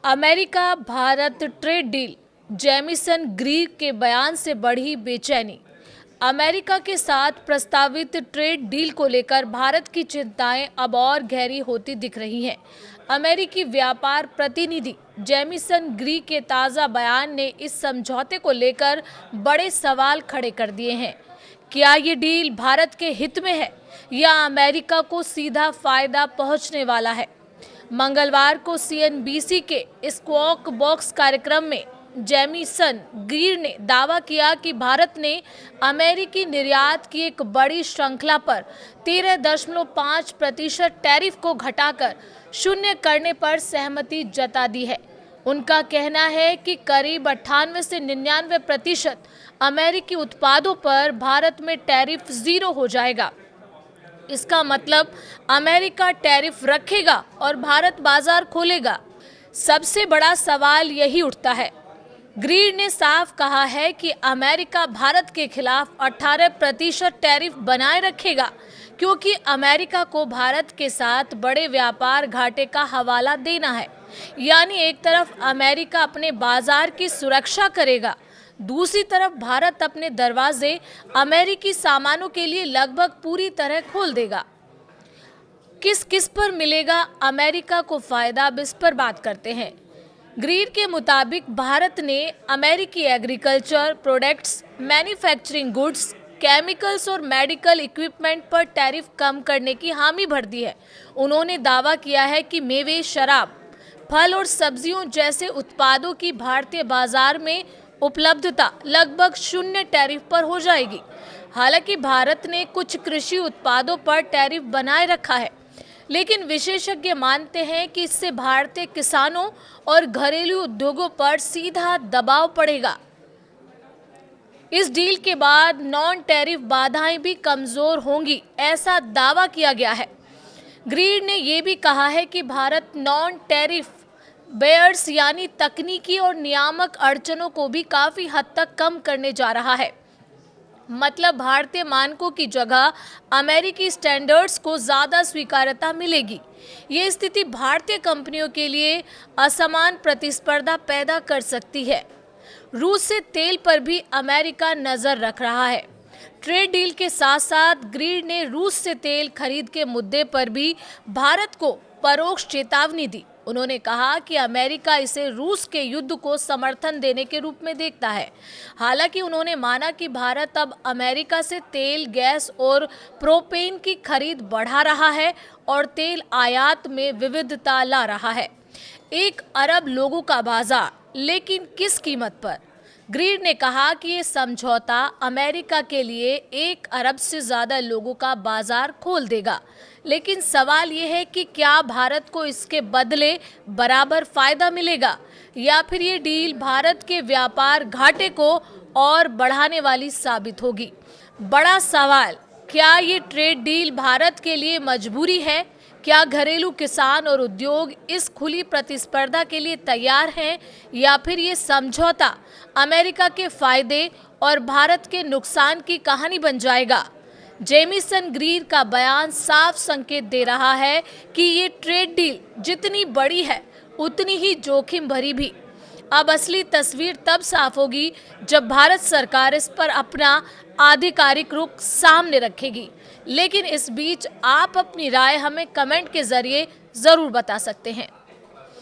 America Bharat trade deal, Jameson Greer के बयान से बढ़ी बेचैनी। अमेरिका के साथ प्रस्तावित ट्रेड डील को लेकर भारत की चिंताएं अब और गहरी होती दिख रही हैं। अमेरिकी व्यापार प्रतिनिधि जेमिसन ग्रीर के ताज़ा बयान ने इस समझौते को लेकर बड़े सवाल खड़े कर दिए हैं। क्या ये डील भारत के हित में है या अमेरिका को सीधा फायदा पहुंचने वाला है? मंगलवार को CNBC के स्क्वैक बॉक्स कार्यक्रम में जेमिसन ग्रीर ने दावा किया कि भारत ने अमेरिकी निर्यात की एक बड़ी श्रृंखला पर 13.5% टैरिफ को घटाकर शून्य करने पर सहमति जता दी है। उनका कहना है कि करीब 98 से 99% अमेरिकी उत्पादों पर भारत में टैरिफ 0 हो जाएगा। इसका मतलब अमेरिका टैरिफ रखेगा और भारत बाजार खोलेगा। सबसे बड़ा सवाल यही उठता है। ग्रीर ने साफ कहा है कि अमेरिका भारत के खिलाफ 18% टैरिफ बनाए रखेगा, क्योंकि अमेरिका को भारत के साथ बड़े व्यापार घाटे का हवाला देना है। यानी एक तरफ अमेरिका अपने बाजार की सुरक्षा करेगा, दूसरी तरफ भारत अपने दरवाजे अमेरिकी सामानों के लिए लगभग पूरी तरह खोल देगा। किस किस पर मिलेगा अमेरिका को फायदा, अब इस पर बात करते हैं। ग्रीर के मुताबिक भारत ने अमेरिकी agriculture products, manufacturing goods, chemicals और मेडिकल इक्विपमेंट पर टैरिफ कम करने की हामी भर दी है। उन्होंने दावा किया है कि मेवे, शराब, फल और सब्जियों जैसे उत्पादों की भारतीय बाजार में उपलब्धता लगभग शून्य टैरिफ पर हो जाएगी। हालांकि भारत ने कुछ कृषि उत्पादों पर टैरिफ बनाए रखा है, लेकिन विशेषज्ञ मानते हैं कि इससे भारतीय किसानों और घरेलू उद्योगों पर सीधा दबाव पड़ेगा। इस डील के बाद नॉन टैरिफ बाधाएं भी कमजोर होंगी, ऐसा दावा किया गया है। ग्रीर ने यह भी कहा है कि भारत नॉन टैरिफ बेयर्स यानी तकनीकी और नियामक अड़चनों को भी काफी हद तक कम करने जा रहा है। मतलब भारतीय मानकों की जगह अमेरिकी स्टैंडर्ड्स को ज़्यादा स्वीकार्यता मिलेगी। ये स्थिति भारतीय कंपनियों के लिए असमान प्रतिस्पर्धा पैदा कर सकती है। रूस से तेल पर भी अमेरिका नज़र रख रहा है। ट्रेड डील के साथ साथ ग्रीर ने रूस से तेल खरीद के मुद्दे पर भी भारत को परोक्ष चेतावनी दी। उन्होंने कहा कि अमेरिका इसे रूस के युद्ध को समर्थन देने के रूप में देखता है। हालांकि उन्होंने माना कि भारत अब अमेरिका से तेल, गैस और प्रोपेन की खरीद बढ़ा रहा है और तेल आयात में विविधता ला रहा है। 1 अरब लोगों का बाजार, लेकिन किस कीमत पर? ग्रीर ने कहा कि ये समझौता अमेरिका के लिए 1 अरब से ज़्यादा लोगों का बाजार खोल देगा, लेकिन सवाल ये है कि क्या भारत को इसके बदले बराबर फायदा मिलेगा या फिर ये डील भारत के व्यापार घाटे को और बढ़ाने वाली साबित होगी। बड़ा सवाल, क्या ये ट्रेड डील भारत के लिए मजबूरी है? क्या घरेलू किसान और उद्योग इस खुली प्रतिस्पर्धा के लिए तैयार हैं या फिर ये समझौता अमेरिका के फायदे और भारत के नुकसान की कहानी बन जाएगा? जेमिसन ग्रीर का बयान साफ संकेत दे रहा है कि ये ट्रेड डील जितनी बड़ी है उतनी ही जोखिम भरी भी। अब असली तस्वीर तब साफ होगी जब भारत सरकार इस पर अपना आधिकारिक रुख सामने रखेगी। लेकिन इस बीच आप अपनी राय हमें कमेंट के जरिए ज़रूर बता सकते हैं।